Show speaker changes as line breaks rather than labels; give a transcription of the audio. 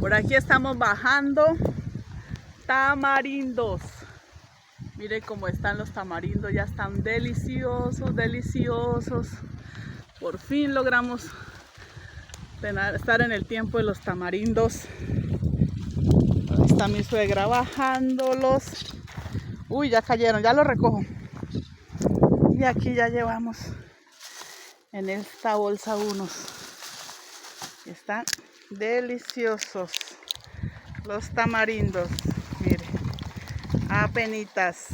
Por aquí estamos bajando tamarindos. Mire cómo están los tamarindos, ya están deliciosos, deliciosos. Por fin logramos estar en el tiempo de los tamarindos. Ahí está mi suegra bajándolos. Uy, ya cayeron, ya los recojo. Y aquí ya llevamos en esta bolsa unos. Están deliciosos los tamarindos. Mire, apenitas.